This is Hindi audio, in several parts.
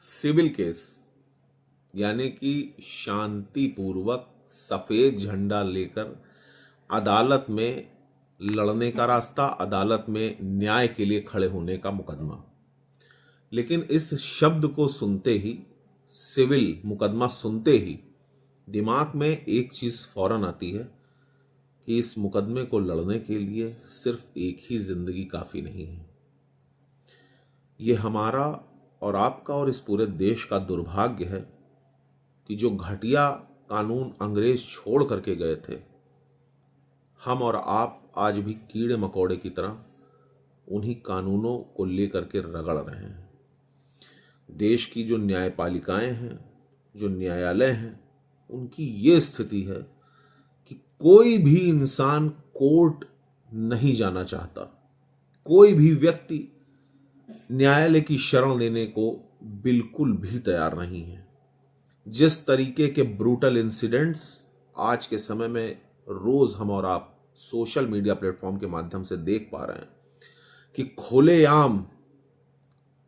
सिविल केस यानी कि शांतिपूर्वक सफेद झंडा लेकर अदालत में लड़ने का रास्ता, अदालत में न्याय के लिए खड़े होने का मुकदमा। लेकिन इस शब्द को सुनते ही, सिविल मुकदमा सुनते ही दिमाग में एक चीज फौरन आती है कि इस मुकदमे को लड़ने के लिए सिर्फ एक ही जिंदगी काफी नहीं है। ये हमारा और आपका और इस पूरे देश का दुर्भाग्य है कि जो घटिया कानून अंग्रेज छोड़ करके गए थे, हम और आप आज भी कीड़े मकोड़े की तरह उन्हीं कानूनों को लेकर के रगड़ रहे हैं। देश की जो न्यायपालिकाएं हैं, जो न्यायालय हैं, उनकी ये स्थिति है कि कोई भी इंसान कोर्ट नहीं जाना चाहता। कोई भी व्यक्ति न्यायालय की शरण लेने को बिल्कुल भी तैयार नहीं है। जिस तरीके के ब्रूटल इंसिडेंट्स आज के समय में रोज हम और आप सोशल मीडिया प्लेटफॉर्म के माध्यम से देख पा रहे हैं कि खुलेआम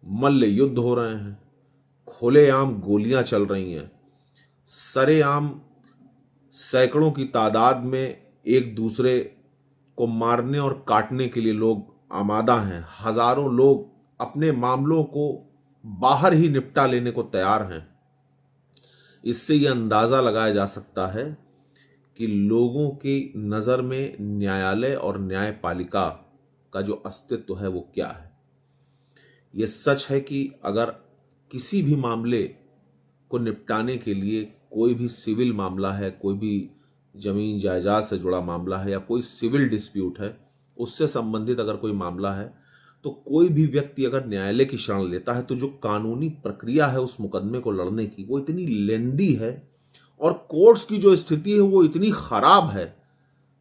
मल्ल युद्ध हो रहे हैं, खुलेआम गोलियां चल रही हैं, सरेआम सैकड़ों की तादाद में एक दूसरे को मारने और काटने के लिए लोग आमादा हैं। हजारों लोग अपने मामलों को बाहर ही निपटा लेने को तैयार हैं। इससे यह अंदाजा लगाया जा सकता है कि लोगों की नज़र में न्यायालय और न्यायपालिका का जो अस्तित्व है वो क्या है। यह सच है कि अगर किसी भी मामले को निपटाने के लिए, कोई भी सिविल मामला है, कोई भी जमीन जायदाद से जुड़ा मामला है या कोई सिविल डिस्प्यूट है, उससे संबंधित अगर कोई मामला है, तो कोई भी व्यक्ति अगर न्यायालय की शरण लेता है तो जो कानूनी प्रक्रिया है उस मुकदमे को लड़ने की, वो इतनी लेंदी है और कोर्ट्स की जो स्थिति है वो इतनी खराब है,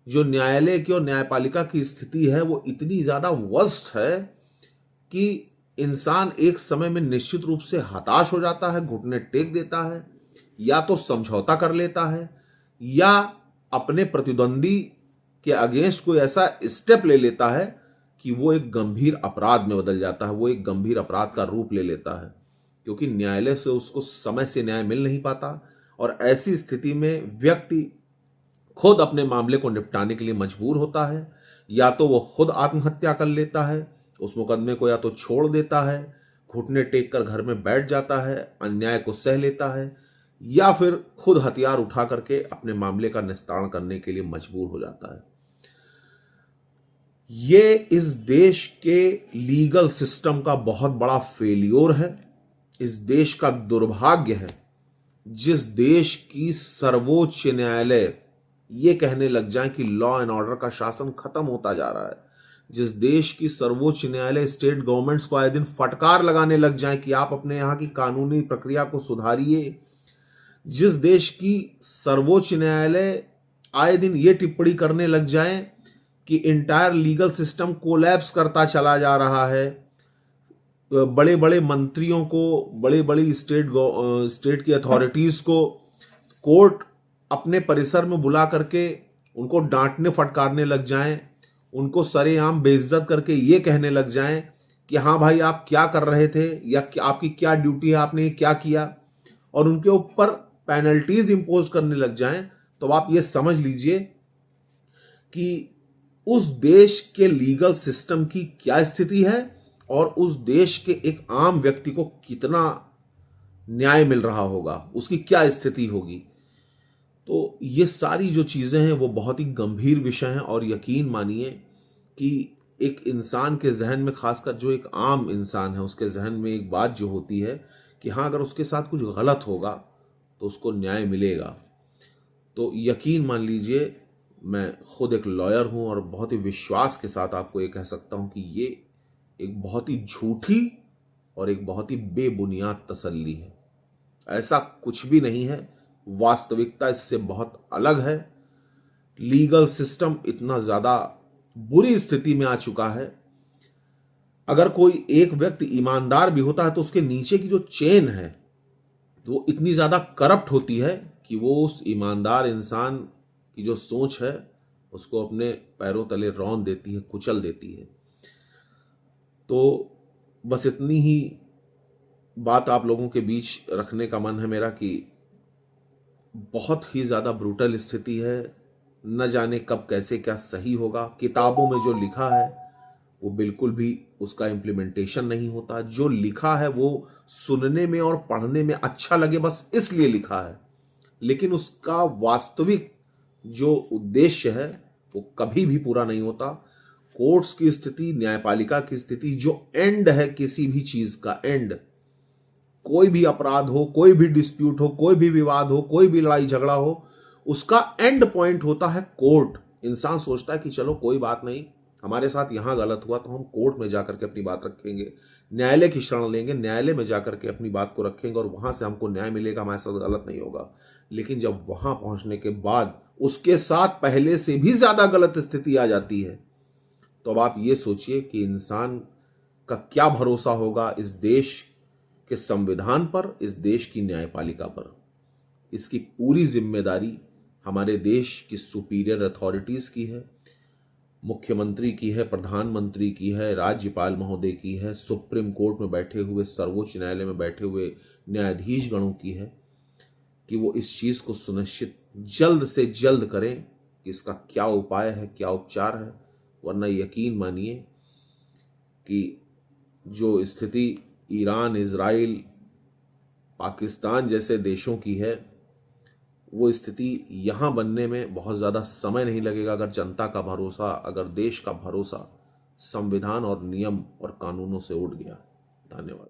जो न्यायालय की और न्यायपालिका की स्थिति है वो इतनी ज्यादा वर्स्ट है कि इंसान एक समय में निश्चित रूप से हताश हो जाता है, घुटने टेक देता है, या तो समझौता कर लेता है या अपने प्रतिद्वंदी के अगेंस्ट कोई ऐसा स्टेप ले लेता है कि वो एक गंभीर अपराध में बदल जाता है, वो एक गंभीर अपराध का रूप ले लेता है, क्योंकि न्यायालय से उसको समय से न्याय मिल नहीं पाता। और ऐसी स्थिति में व्यक्ति खुद अपने मामले को निपटाने के लिए मजबूर होता है, या तो वो खुद आत्महत्या कर लेता है, उस मुकदमे को या तो छोड़ देता है, घुटने टेक कर घर में बैठ जाता है, अन्याय को सह लेता है, या फिर खुद हथियार उठा करके अपने मामले का निस्तारण करने के लिए मजबूर हो जाता है। ये इस देश के लीगल सिस्टम का बहुत बड़ा फेलियर है, इस देश का दुर्भाग्य है। जिस देश की सर्वोच्च न्यायालय ये कहने लग जाए कि लॉ एंड ऑर्डर का शासन खत्म होता जा रहा है, जिस देश की सर्वोच्च न्यायालय स्टेट गवर्नमेंट्स को आए दिन फटकार लगाने लग जाए कि आप अपने यहाँ की कानूनी प्रक्रिया को सुधारिए, जिस देश की सर्वोच्च न्यायालय आए दिन ये टिप्पणी करने लग जाए कि इंटायर लीगल सिस्टम कोलैप्स करता चला जा रहा है, बड़े बड़े मंत्रियों को, बड़े बड़ी स्टेट की अथॉरिटीज को कोर्ट अपने परिसर में बुला करके उनको डांटने फटकारने लग जाएं, उनको सरेआम बेइज्जत करके ये कहने लग जाएं कि हाँ भाई आप क्या कर रहे थे या आपकी क्या ड्यूटी है, आपने क्या किया, और उनके ऊपर पेनल्टीज इंपोज करने लग जाएं, तो आप ये समझ लीजिए कि उस देश के लीगल सिस्टम की क्या स्थिति है और उस देश के एक आम व्यक्ति को कितना न्याय मिल रहा होगा, उसकी क्या स्थिति होगी। तो ये सारी जो चीजें हैं वो बहुत ही गंभीर विषय हैं, और यकीन मानिए कि एक इंसान के जहन में, खासकर जो एक आम इंसान है, उसके जहन में एक बात जो होती है कि हाँ अगर उसके साथ कुछ गलत होगा तो उसको न्याय मिलेगा। तो यकीन मान लीजिए, मैं खुद एक लॉयर हूं और बहुत ही विश्वास के साथ आपको ये कह सकता हूं कि ये एक बहुत ही झूठी और एक बहुत ही बेबुनियाद तसल्ली है। ऐसा कुछ भी नहीं है, वास्तविकता इससे बहुत अलग है। लीगल सिस्टम इतना ज्यादा बुरी स्थिति में आ चुका है, अगर कोई एक व्यक्ति ईमानदार भी होता है तो उसके नीचे की जो चेन है वो इतनी ज्यादा करप्ट होती है कि वो उस ईमानदार इंसान की जो सोच है उसको अपने पैरों तले रौंद देती है, कुचल देती है। तो बस इतनी ही बात आप लोगों के बीच रखने का मन है मेरा कि बहुत ही ज़्यादा ब्रूटल स्थिति है। न जाने कब कैसे क्या सही होगा। किताबों में जो लिखा है वो बिल्कुल भी उसका इम्प्लीमेंटेशन नहीं होता। जो लिखा है वो सुनने में और पढ़ने में अच्छा लगे बस इसलिए लिखा है, लेकिन उसका वास्तविक जो उद्देश्य है वो कभी भी पूरा नहीं होता। कोर्ट्स की स्थिति, न्यायपालिका की स्थिति, जो एंड है किसी भी चीज का एंड, कोई भी अपराध हो, कोई भी डिस्प्यूट हो, कोई भी विवाद हो, कोई भी लड़ाई झगड़ा हो, उसका एंड पॉइंट होता है कोर्ट। इंसान सोचता है कि चलो कोई बात नहीं, हमारे साथ यहां गलत हुआ तो हम कोर्ट में जाकर के अपनी बात रखेंगे, न्यायालय की शरण लेंगे, न्यायालय में जाकर के अपनी बात को रखेंगे और वहां से हमको न्याय मिलेगा, हमारे साथ गलत नहीं होगा। लेकिन जब वहां पहुंचने के बाद उसके साथ पहले से भी ज्यादा गलत स्थिति आ जाती है, तो अब आप ये सोचिए कि इंसान का क्या भरोसा होगा इस देश के संविधान पर, इस देश की न्यायपालिका पर। इसकी पूरी जिम्मेदारी हमारे देश की सुपीरियर अथॉरिटीज की है, मुख्यमंत्री की है, प्रधानमंत्री की है, राज्यपाल महोदय की है, सुप्रीम कोर्ट में बैठे हुए, सर्वोच्च न्यायालय में बैठे हुए न्यायाधीश गणों की है कि वो इस चीज को सुनिश्चित जल्द से जल्द करें कि इसका क्या उपाय है, क्या उपचार है। वरना यकीन मानिए कि जो स्थिति ईरान, इजराइल, पाकिस्तान जैसे देशों की है, वो स्थिति यहां बनने में बहुत ज़्यादा समय नहीं लगेगा अगर जनता का भरोसा, अगर देश का भरोसा संविधान और नियम और कानूनों से उठ गया। धन्यवाद।